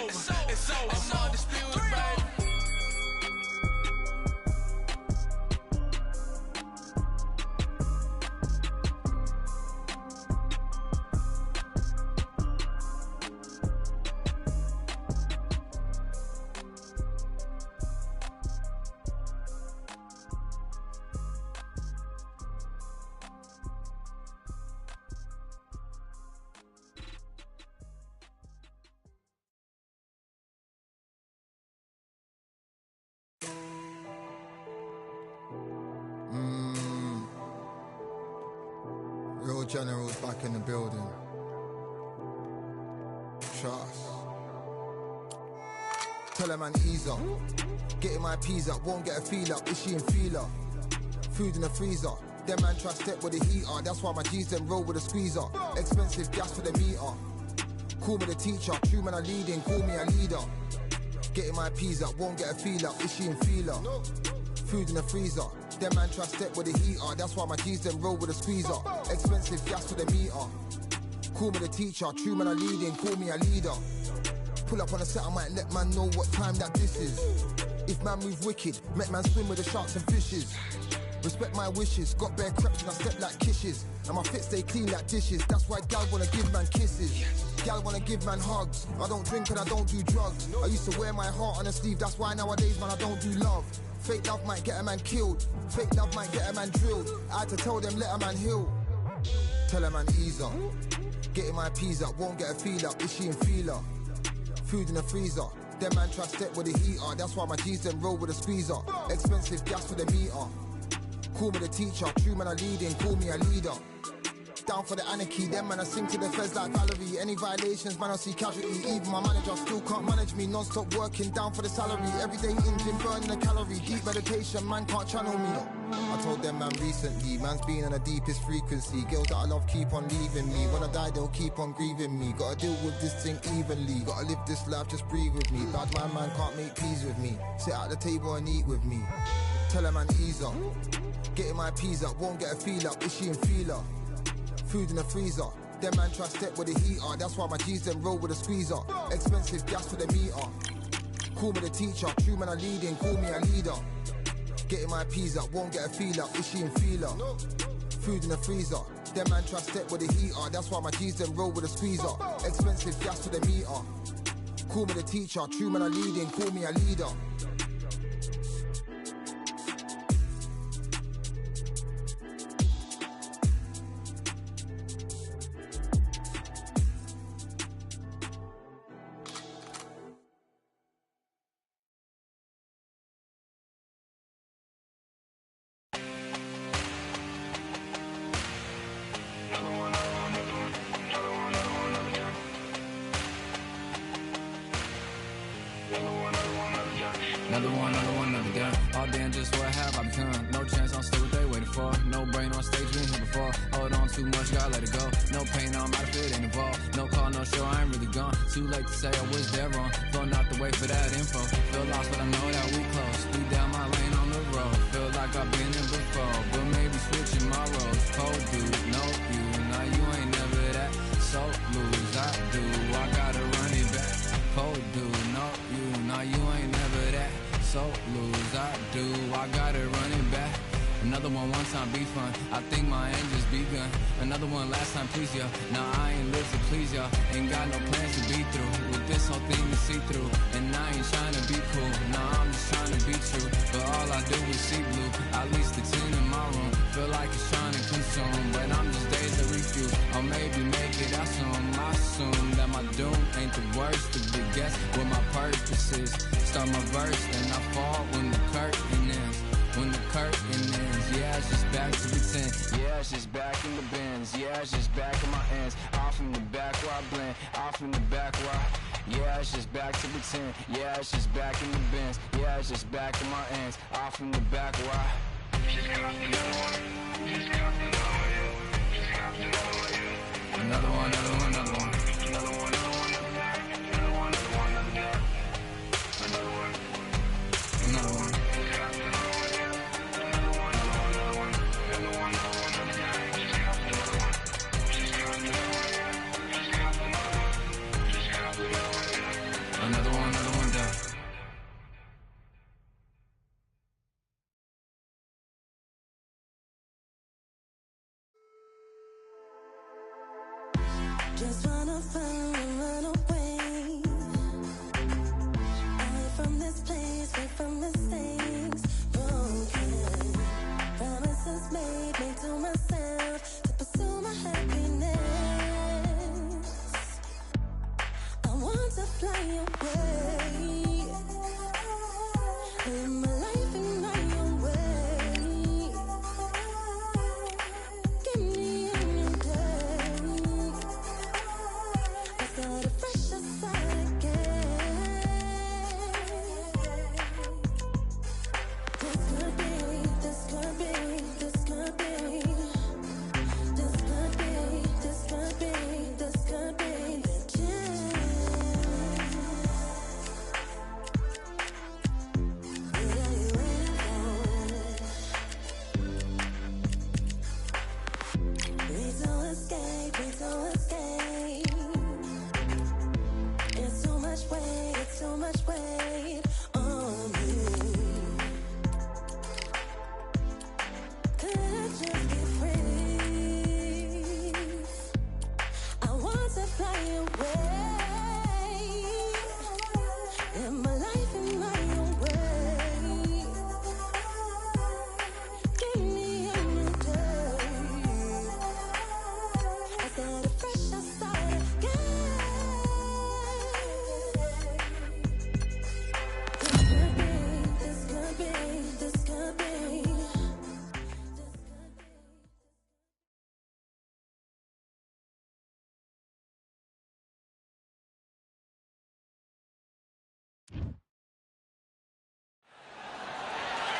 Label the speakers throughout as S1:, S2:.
S1: It's over. I'm undisputed, baby.
S2: Real generals back in the building. Trust. Tell a man ease up. Getting my peas up, won't get a feel up. Is she in feeler? Food in the freezer. Them man try step with the heater. That's why my G's them roll with a squeezer. Expensive gas for the meter. Call me the teacher. True man I leading, call me a leader. Getting my peas up, won't get a feel up. Is she in feeler? Food in the freezer. Them man try step with the heater. That's why my G's them roll with a squeezer. Expensive gas for the meter. Call me the teacher. True man I leading, call me a leader. Pull up on a set, I might let man know what time that this is. If man move wicked, make man swim with the sharks and fishes. Respect my wishes, got bare creps and I step like kisses. And my fit stay clean like dishes. That's why gal wanna give man kisses. Gal wanna give man hugs. I don't drink and I don't do drugs. I used to wear my heart on a sleeve. That's why nowadays man I don't do love. Fake love might get a man killed. Fake love might get a man drilled. I had to tell them let a man heal. Tell a man ease up. Getting my peas up, won't get a feel up. Is she in feeler? Food in the freezer. Them man try step with the heater. That's why my G's them roll with a squeezer. Expensive gas for the meter. Call me the teacher. True man I leading, call me a leader. Down for the anarchy, them man I sing to the feds like Valerie. Any violations, man I see casualty. Even my manager still can't manage me. Non-stop working, down for the salary. Everyday engine, burning a calorie. Deep meditation, man can't channel me. I told them man recently, man's been on the deepest frequency. Girls that I love keep on leaving me. When I die they'll keep on grieving me. Gotta deal with this thing evenly. Gotta live this life, just breathe with me. Bad man can't make peace with me. Sit at the table and eat with me. Tell a man ease up. Getting my peas up, won't get a feel up. Is she in feeler? Food in the freezer. Them man try step with the heater. That's why my G's them roll with a squeezer. Expensive gas for the meter. Call me the teacher. True man I leading, call me a leader. Getting my peas up, won't get a feel up. Is she in feeler? Food in the freezer. Them man try step with the heater. That's why my G's them roll with a squeezer. Expensive gas for the meter. Call me the teacher. True man I leading, call me a leader.
S3: Another girl. All damn, just what have I become? No chance, I'm still what they waiting for. No brain on stage, been here before. Hold on too much, gotta let it go. No pain, I'm out of it, ain't involved. No call, no show, I ain't really gone. Too late to say I was there wrong. Flown out the way for that info. Feel lost, but I know that we close. Speed down my lane on the road. Feel like I've been here before, but maybe switching my roles. Cold dude, no you, now you ain't never that. So lose, I do, I gotta run it back. Cold dude, no you, now you ain't never that. So lose, I do, I gotta run it back. Another one time be fun, I think my end just begun. Another one last time please ya. Now I ain't live to please ya. Ain't got no plans to be through with this whole thing to see through. And I ain't trying to be cool, nah I'm just trying to be true. But all I do is see blue, at least the 10 in my room. Feel like it's trying to consume, but I'm just days to refuse. Or maybe make it out soon. I assume that my doom ain't the worst. The big guess what my purpose is. Start my verse, then I fall when the curtain ends. When the curtain ends, yeah, it's just back to pretend. Yeah, it's just back in the bins. Yeah, it's just back in my ends. Off in the back where I blend. Off in the back where I... Yeah, it's just back to pretend. Yeah, it's just back in the bins. Yeah, it's just back in my ends. Off in the back where I... Just copped another one. Just copped another one. Just copped another one. Another one, another one, another one. Another one, another one, another one. Another one, another one, another one. Another one. Another one. Another one down.
S4: Just wanna find and run away, away from this place, away from mistakes broken, promises made to myself to pursue my happiness. I want to fly away, live my life in my own way. Give me a new day. Start a fresh start again. This could be, this could be, this could be. This could be, this could be, this could be the chance. What are you waiting for? We don't escape, we don't escape. It's too much weight, it's too much weight on me. Could I just be free? I want to fly away, live my life in my own way. Give me a new day. I start a fresh, I start again. This could be, this could be, this could be.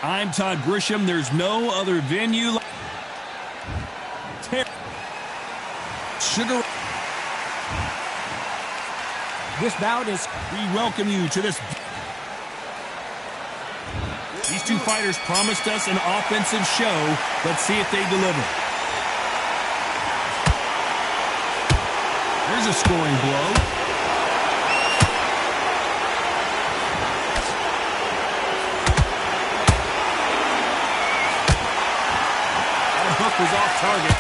S5: I'm Todd Grisham. There's no other venue like Sugar.
S6: This bout is...
S5: We welcome you to this. These two fighters promised us an offensive show. Let's see if they deliver. Here's a scoring blow. That hook was off target.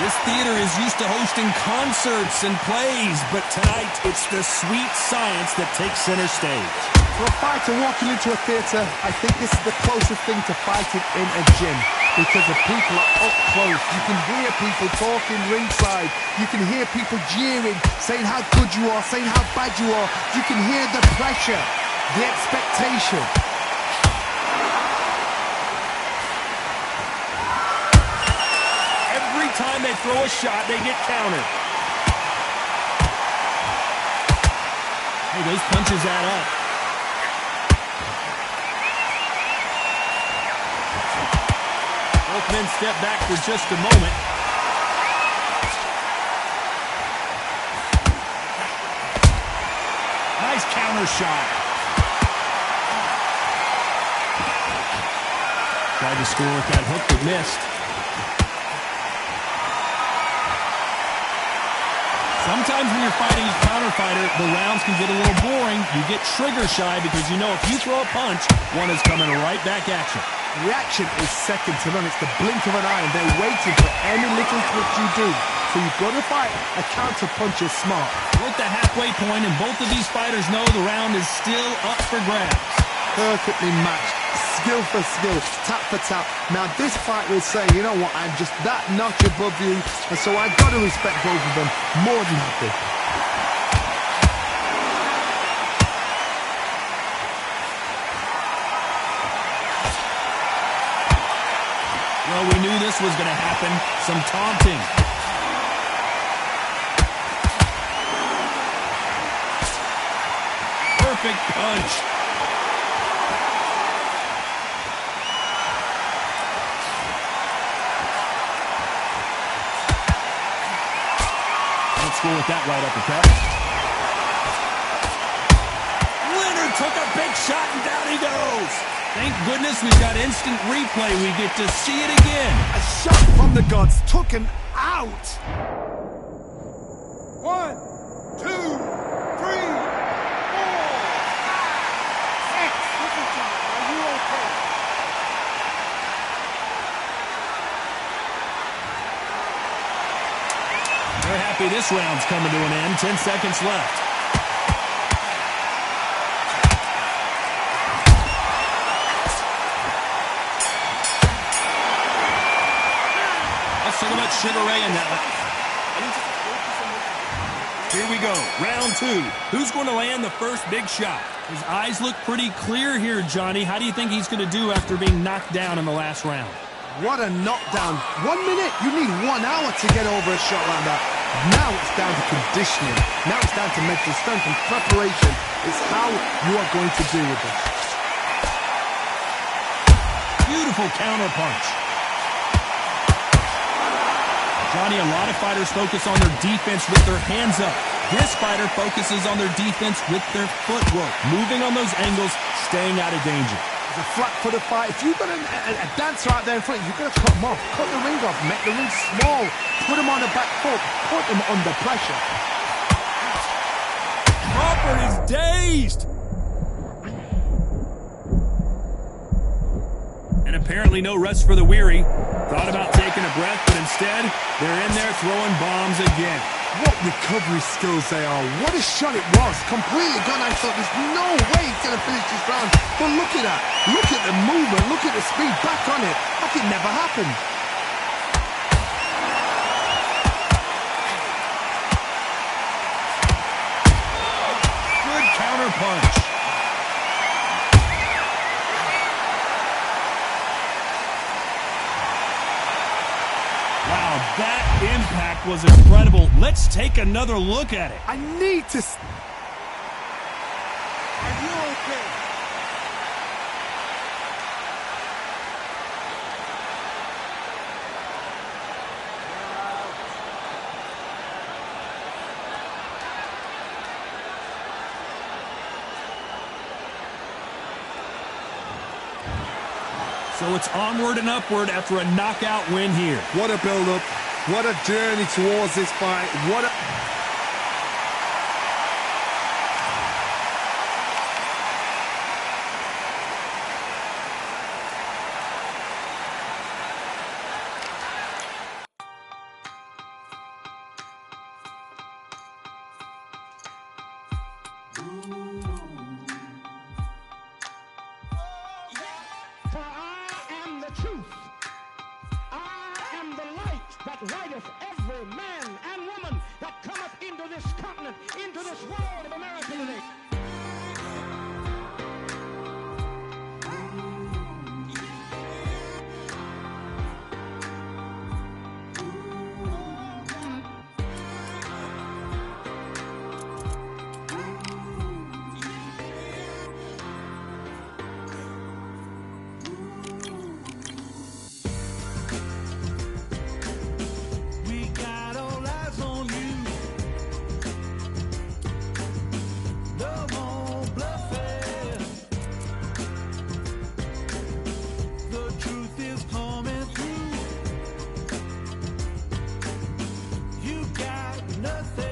S5: This theater is used to hosting concerts and plays, but tonight it's the sweet science that takes center stage.
S7: For a fighter walking into a theatre, I think this is the closest thing to fighting in a gym because the people are up close. You can hear people talking ringside. You can hear people jeering, saying how good you are, saying how bad you are. You can hear the pressure, the expectation.
S5: Every time they throw a shot, they get countered. Hey, those punches add up. Both men step back for just a moment. Nice counter shot. Tried to score with that hook but missed. Sometimes when you're fighting a counter fighter, the rounds can get a little boring. You get trigger shy because you know if you throw a punch, one is coming right back at you.
S7: Reaction is second to none. It's the blink of an eye, and they're waiting for any little twitch you do. So you've got to fight. A counter punch is smart.
S5: We're at the halfway point, and both of these fighters know the round is still up for grabs.
S7: Perfectly matched. Skill for skill, tap for tap. Now this fighter is saying, you know what, I'm just that notch above you, and so I've got to respect both of them. More than happy.
S5: Well, we knew this was going to happen. Some taunting. Perfect punch. Let's go with that right uppercut. Leonard took a big shot and down he goes. Thank goodness we've got instant replay. We get to see it again.
S7: A shot from the gods took him out.
S5: They're happy this round's coming to an end. 10 seconds left. Let's talk about Sugar Ray and that. Here we go, round 2. Who's going to land the first big shot? His eyes look pretty clear here, Johnny. How do you think he's going to do after being knocked down in the last round?
S7: What a knockdown. 1 minute. You need 1 hour to get over a shot like that. Now it's down to conditioning. Now it's down to mental strength and preparation. It's how you are going to deal with this.
S5: Beautiful counter punch. Johnny, a lot of fighters focus on their defense with their hands up. This fighter focuses on their defense with their footwork, moving on those angles, staying out of danger.
S7: It's a flat-footed fight. If you've got a dancer out there in front, you've got to cut him off. Cut the ring off. Make the ring small. Put him on the back foot. Put him under pressure.
S5: Crawford is dazed. And apparently no rest for the weary. Thought about taking a breath, but instead, they're in there throwing bombs again.
S7: What recovery skills they are. What a shot it was. Completely gone. I thought there's no way he's going to finish this round. But look at that. Look at the movement. Look at the speed. Back on it. Like it never happened.
S5: Good counter punch. Wow, that impact was incredible. Let's take another look at it.
S7: I need to... Are you okay?
S5: So it's onward and upward after a knockout win here.
S7: What a build-up. What a journey towards this fight. What a...
S6: For I am the truth. I am the light that lighteth every man and woman that cometh into this continent, into this world of America today.
S1: We got all eyes on you. No more bluffing. The truth is coming through. You got nothing.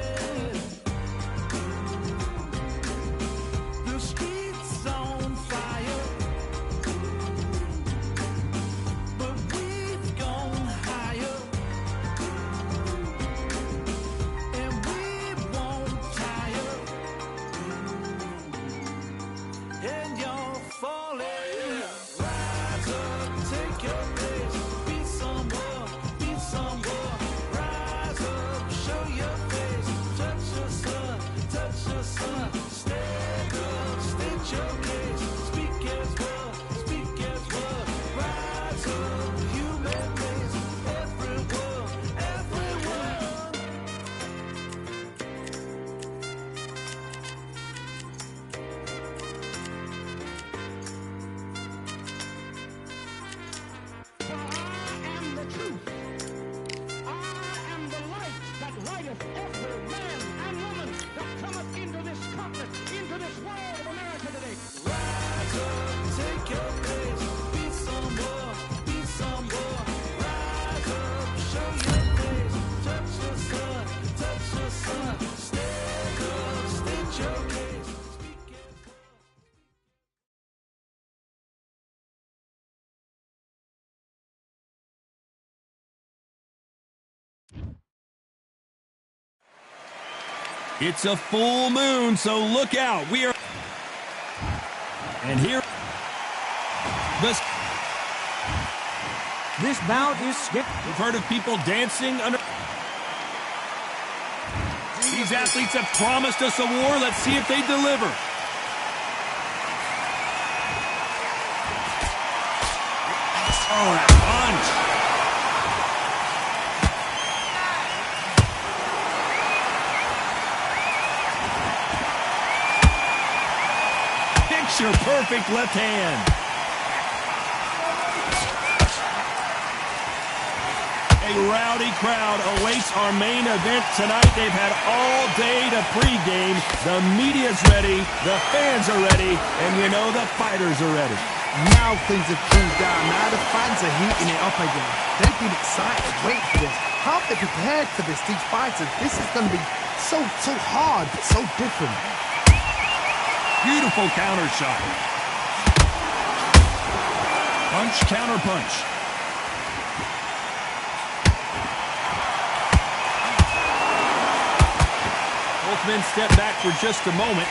S1: The streets on fire, but we've gone higher. And we won't tire. And you're falling. Rise up, take your place. Be somewhere, be somewhere. Rise up, show your face. Touch the sun, touch the sun. Stand up, state your case. Speak as well, speak as well. Rise up, human race. Everyone, everyone.
S6: For I am the truth. I am the light that lighteth every man and woman that cometh into this continent, into this world of America today.
S1: Rise up, take your place. Be somewhere, be somewhere. Rise up, show your face. Touch the sun, touch the sun. Stand up, state your case. Speak as well.
S5: It's a full moon, so look out. We are... And here...
S8: This bout is skip.
S5: We've heard of people dancing under... These athletes have promised us a war. Let's see if they deliver. Oh, that punch. Picture-perfect left hand. A rowdy crowd awaits our main event tonight. They've had all day to pregame. The media's ready, the fans are ready, and you know the fighters are ready.
S7: Now things have cooled down. Now the fans are heating it up again. They've been excited, waiting for this. How have they prepared for this, these fighters? This is going to be so hard, but so different.
S5: Beautiful counter shot. Punch, counter punch. Both men step back for just a moment.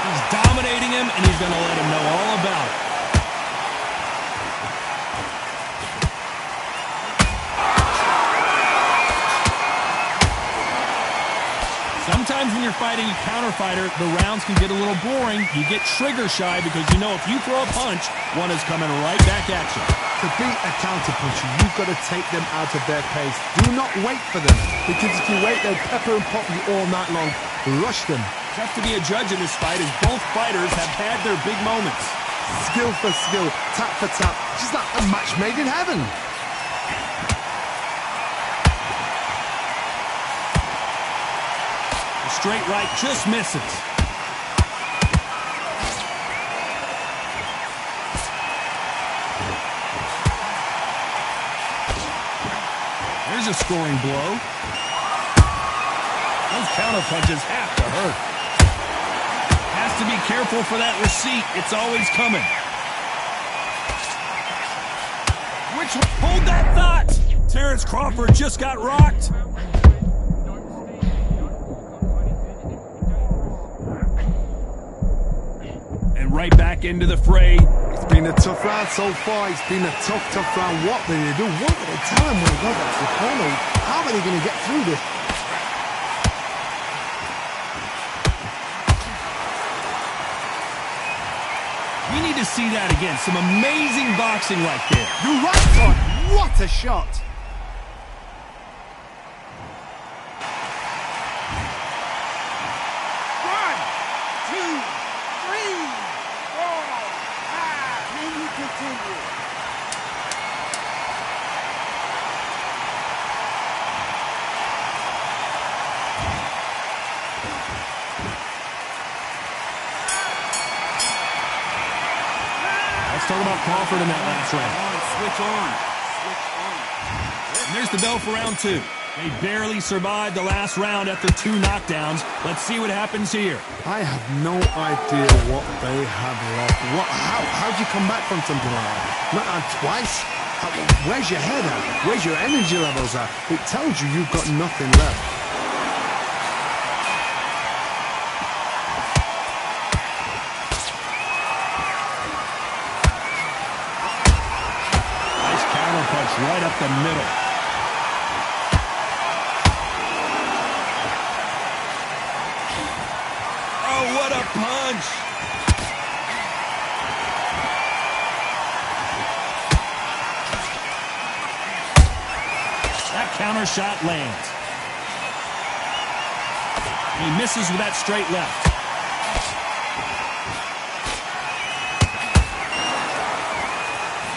S5: He's dominating him, and he's going to let him know all about it. Sometimes when you're fighting a counter fighter, the rounds can get a little boring. You get trigger shy because you know if you throw a punch, one is coming right back at you.
S7: To beat a counter puncher, you've got to take them out of their pace. Do not wait for them, because if you wait, they'll pepper and pop you all night long. Rush them.
S5: Tough to be a judge in this fight as both fighters have had their big moments.
S7: Skill for skill, tap for tap, just like a match made in heaven.
S5: The straight right just misses. There's a scoring blow. Those counter punches have to hurt. Has to be careful for that receipt. It's always coming. Hold that thought! Terrence Crawford just got rocked. And right back into the fray.
S7: It's been a tough round so far. It's been a tough round. What will they do? What will they tell him when he goes back to the corner? How are they going to get through this?
S5: We need to see that again. Some amazing boxing right there.
S7: You're right, Todd. What a shot.
S5: Let's talk about Crawford in that last round. Switch on. And there's the bell for round two. They barely survived the last round after 2 knockdowns. Let's see what happens here.
S7: I have no idea what they have left. How'd you come back from something like that? Not twice? Where's your head at? Where's your energy levels at? It tells you you've got nothing left.
S5: Nice counter punch right up the middle. Oh, what a punch! That counter shot lands. He misses with that straight left.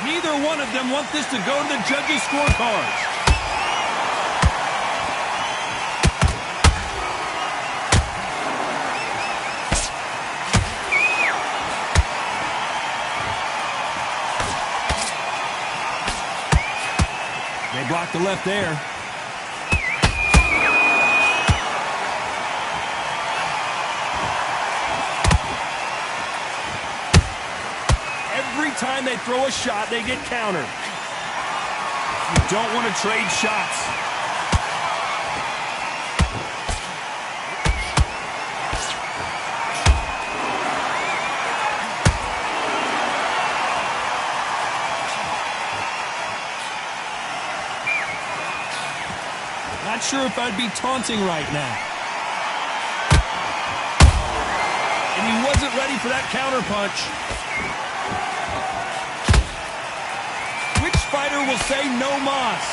S5: Neither one of them want this to go to the judges' scorecards. They blocked the left there. Every time they throw a shot, they get countered. You don't want to trade shots. Not sure if I'd be taunting right now. And he wasn't ready for that counterpunch. Which fighter will say no mas?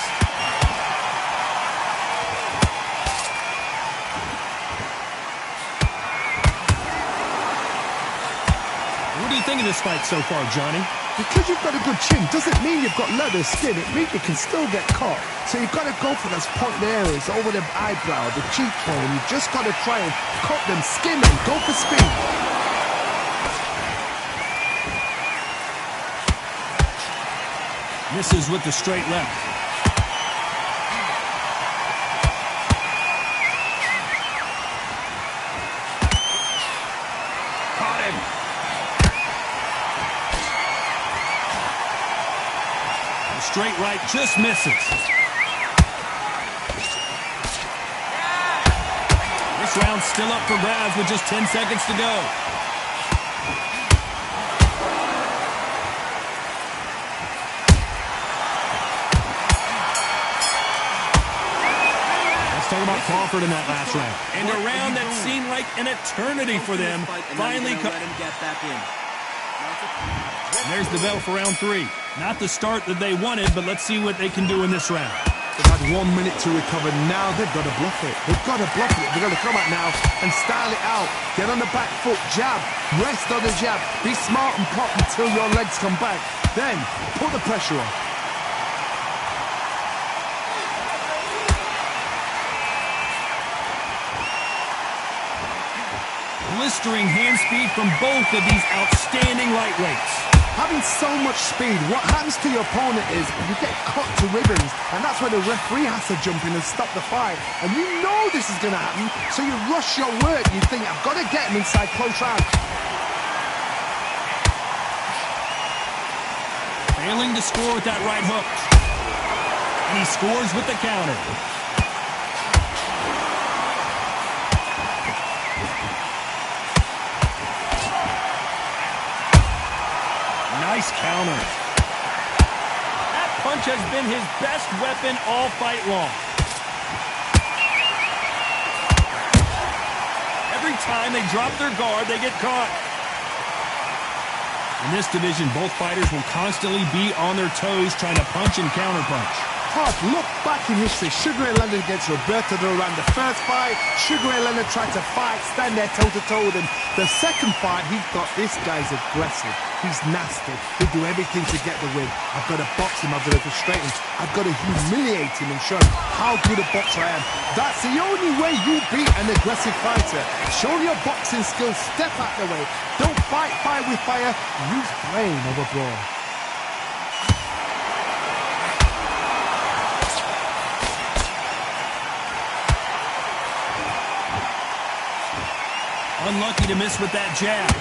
S5: What do you think of this fight so far, Johnny?
S7: Because you've got a good chin doesn't mean you've got leather skin. It means you can still get caught. So you've got to go for those point areas over the eyebrow, the cheekbone. You've just got to try and cut them, skin them, go for speed.
S5: Misses with the straight left. Caught him. The straight right just misses. This round's still up for grabs with just 10 seconds to go. Talk about Crawford in that last round. And a round that seemed like an eternity for them finally let him get back in. And there's the bell for round 3. Not the start that they wanted, but let's see what they can do in this round.
S7: They've had 1 minute to recover. Now they've got to bluff it. They've got to bluff it. They've got to come out now and style it out. Get on the back foot, jab, rest on the jab. Be smart and pop until your legs come back. Then put the pressure on.
S5: Blistering hand speed from both of these outstanding lightweights.
S7: Having so much speed, what happens to your opponent is you get cut to ribbons, and that's where the referee has to jump in and stop the fight. And you know this is going to happen, so you rush your work. You think, I've got to get him inside close round.
S5: Failing to score with that right hook. And he scores with the counter. Nice counter. That punch has been his best weapon all fight long. Every time they drop their guard, they get caught. In this division, both fighters will constantly be on their toes trying to punch and counterpunch.
S7: Todd, look back in history. Sugar Ray Leonard against Roberto Duran. The first fight, Sugar Ray Leonard tried to fight, stand there toe-to-toe with him. The second fight, he thought this guy's aggressive. He's nasty. He'll do everything to get the win. I've got to box him. I've got to frustrate him. I've got to humiliate him and show him how good a boxer I am. That's the only way you beat an aggressive fighter. Show your boxing skills. Step out the way. Don't fight fire with fire. Use brain over brawn.
S5: Unlucky to miss with that jab.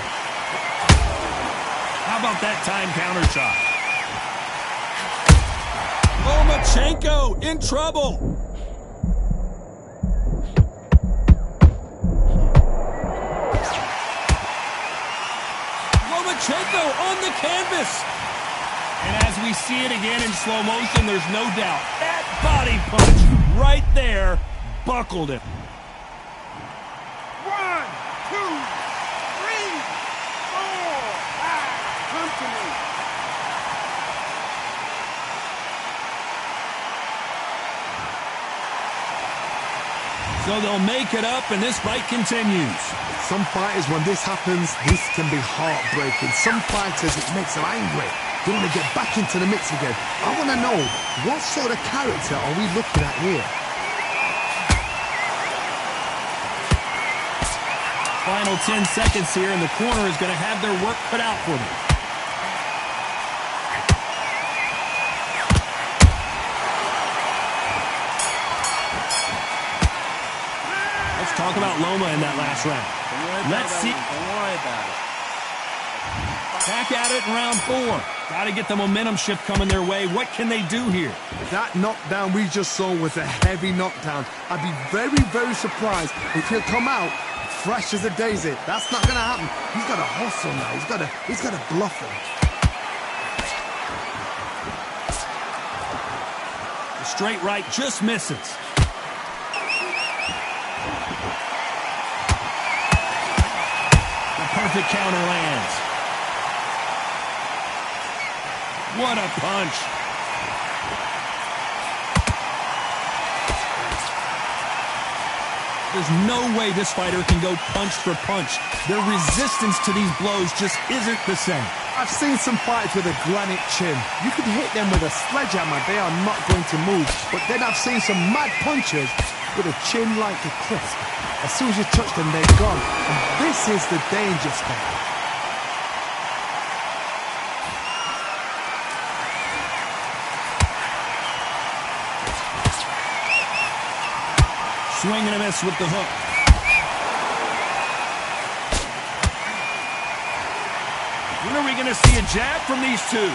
S5: How about that time counter shot? Lomachenko in trouble. Lomachenko on the canvas. And as we see it again in slow motion, there's no doubt that body punch right there buckled him.
S6: 1, 2, 3, 4, 5. Come to me.
S5: So they'll make it up, and this fight continues.
S7: Some fighters, when this happens, this can be heartbreaking. Some fighters, it makes them angry. They want to get back into the mix again. I want to know, what sort of character are we looking at here?
S5: Final 10 seconds here, and the corner is going to have their work cut out for them. Let's talk about Loma in that last round. Let's see.
S3: Don't worry about it.
S5: Back at it in round 4. Got to get the momentum shift coming their way. What can they do here?
S7: That knockdown we just saw was a heavy knockdown. I'd be very, very surprised if he'll come out fresh as a daisy. That's not going to happen. He's got to hustle now. He's got to bluff him.
S5: The straight right just misses. The perfect counter lands. What a punch. There's no way this fighter can go punch for punch. Their resistance to these blows just isn't the same.
S7: I've seen some fighters with a granite chin. You can hit them with a sledgehammer, they are not going to move. But then I've seen some mad punchers with a chin like a crisp. As soon as you touch them, they're gone. And this is the danger spot.
S5: Swing and a miss with the hook. When are we going to see a jab from these two?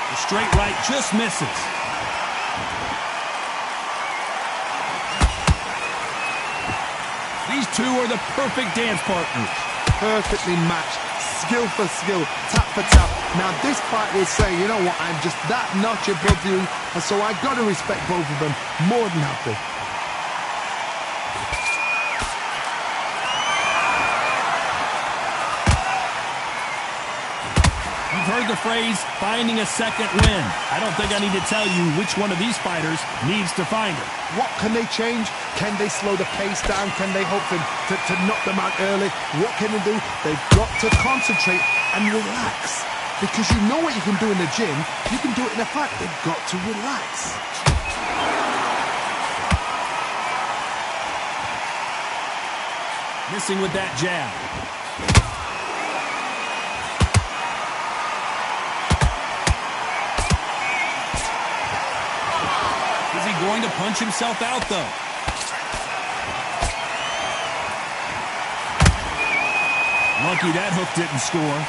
S5: The straight right just misses. These two are the perfect dance partners.
S7: Perfectly matched. Skill for skill, tap for tap. Now this fight will say, you know what, I'm just that notch above you, and so I got to respect both of them more than happy.
S5: You've heard the phrase, finding a second win. I don't think I need to tell you which one of these fighters needs to find it.
S7: What can they change? Can they slow the pace down? Can they hope to knock them out early? What can they do? They've got to concentrate and relax. Because you know what you can do in the gym, you can do it in a fight. They've got to relax.
S5: Missing with that jab. Is he going to punch himself out, though? Lucky that hook didn't score.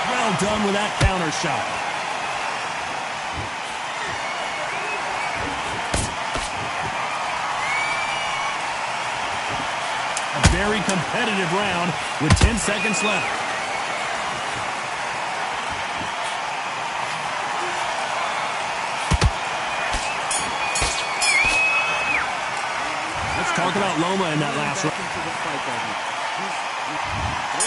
S5: Well done with that counter shot. A very competitive round with 10 seconds left. Let's talk about Loma in that last round.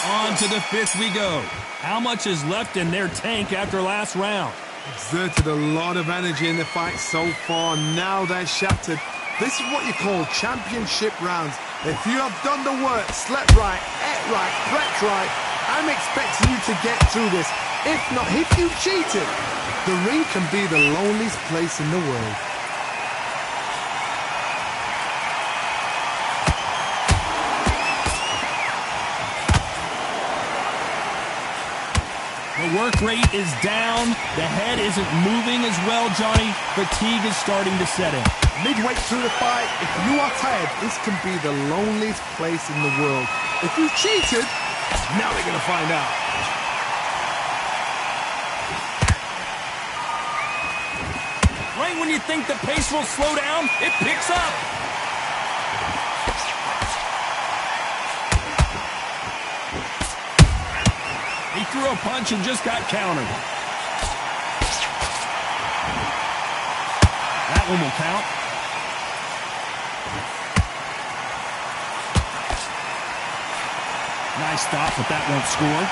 S5: On to the fifth we go. How much is left in their tank after last round?
S7: Exerted a lot of energy in the fight so far. Now they're shattered. This is what you call championship rounds. If you have done the work, slept right, ate right, prepped right, I'm expecting you to get through this. If not, if you cheated, the ring can be the loneliest place in the world.
S5: The work rate is down. The head isn't moving as well, Johnny. Fatigue is starting to set in.
S7: Midway through the fight, if you are tired, this can be the loneliest place in the world. If you cheated, now they're going to find out.
S5: Right when you think the pace will slow down, it picks up. He threw a punch and just got countered. That one will count. Nice stop, but that won't score.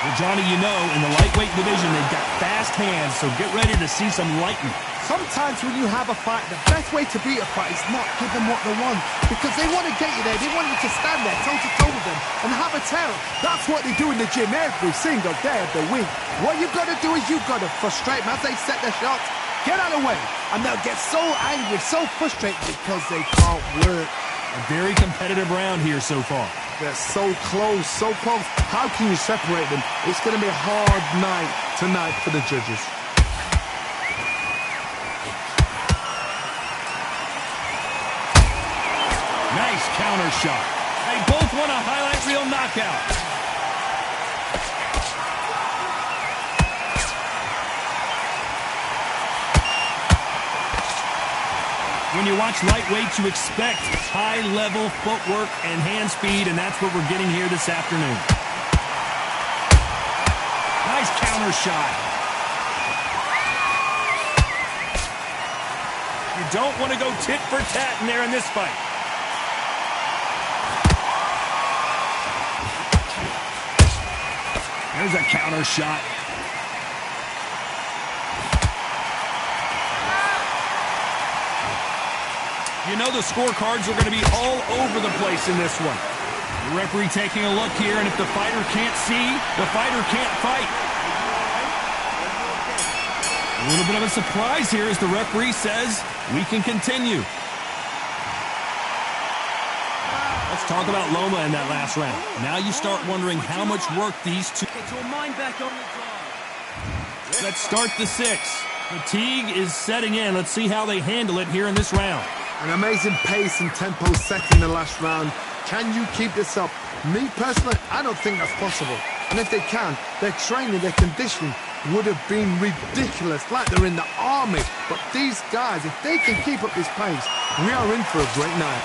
S5: Well, Johnny, you know, in the lightweight division, they've got fast hands, so get ready to see some lightning.
S7: Sometimes when you have a fight, the best way to beat a fight is not give them what they want. Because they want to get you there. They want you to stand there toe-to-toe with them and have a tell. That's what they do in the gym every single day of the week. What you've got to do is you've got to frustrate them as they set their shots. Get out of the way. And they'll get so angry, so frustrated because they can't work.
S5: A very competitive round here so far.
S7: They're so close, so close. How can you separate them? It's going to be a hard night tonight for the judges.
S5: Nice counter shot. They both want a highlight reel knockout. When you watch lightweights, you expect high-level footwork and hand speed, and that's what we're getting here this afternoon. Nice counter shot. You don't want to go tit for tat in there in this fight. There's a counter shot. You know the scorecards are going to be all over the place in this one. The referee taking a look here, and if the fighter can't see, the fighter can't fight. A little bit of a surprise here as the referee says we can continue. Let's talk about Loma in that last round. Now you start wondering how much work these two...
S8: Get your mind back on the job.
S5: Let's start the sixth. Fatigue is setting in. Let's see how they handle it here in this round.
S7: An amazing pace and tempo set in the last round. Can you keep this up? Me personally, I don't think that's possible. And if they can, their training, their conditioning would have been ridiculous, like they're in the army. But these guys, if they can keep up this pace, we are in for a great night.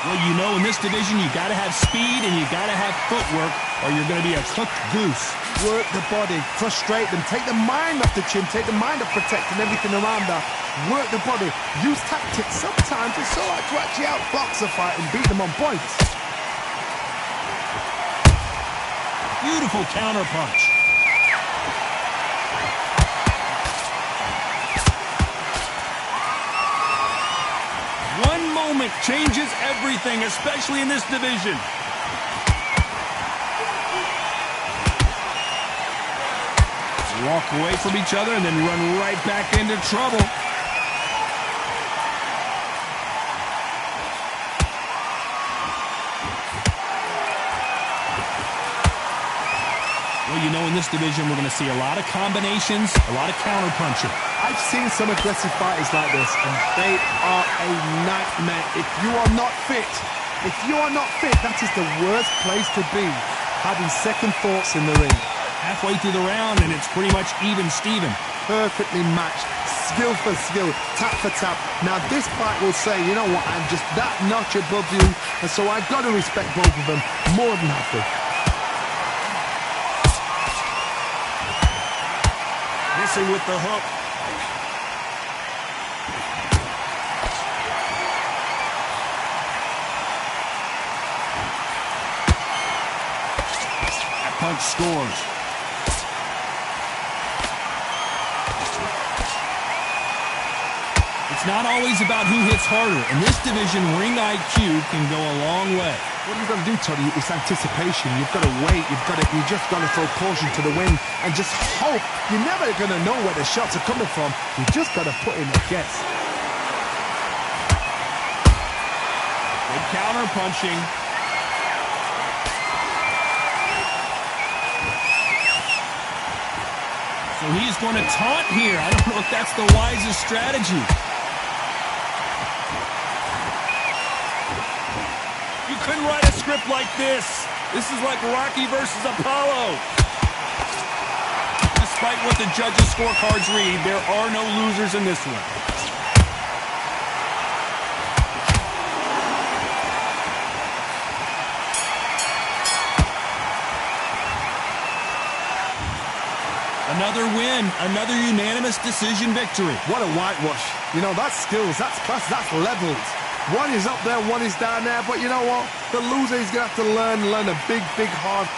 S5: Well, you know, in this division, you got to have speed and you got to have footwork, or you're going to be a cooked goose.
S7: Work the body, frustrate them, take the mind off the chin, take the mind off protecting everything around that. Work the body, use tactics. Sometimes it's all right to actually outbox a fight and beat them on points.
S5: Beautiful counter punch. One moment changes everything, especially in this division. Walk away from each other and then run right back into trouble. Well, you know, in this division, we're going to see a lot of combinations, a lot of counter punching.
S7: I've seen some aggressive fighters like this, and they are a nightmare. If you are not fit, that is the worst place to be, having second thoughts in the ring.
S5: Halfway through the round, and it's pretty much even Steven.
S7: Perfectly matched, skill for skill, tap for tap. Now this fight will say, you know what, I'm just that notch above you, and so I've got to respect both of them more than happy.
S5: Missing with the hook. That punch scores. It's not always about who hits harder. In this division, ring IQ can go a long way.
S7: What you've got to do, Toddy, is anticipation. You've got to wait. You just got to throw caution to the wind and just hope. You're never going to know where the shots are coming from. You just got to put in a guess.
S5: Good counter punching. So he's going to taunt here. I don't know if that's the wisest strategy. You couldn't write a script like this. This is like Rocky versus Apollo. Despite what the judges' scorecards read, there are no losers in this one. Another win, another unanimous decision victory.
S7: What a whitewash. You know, that's skills, that's class, that's levels. One is up there, one is down there, but you know what? The loser is going to have to learn a big, hard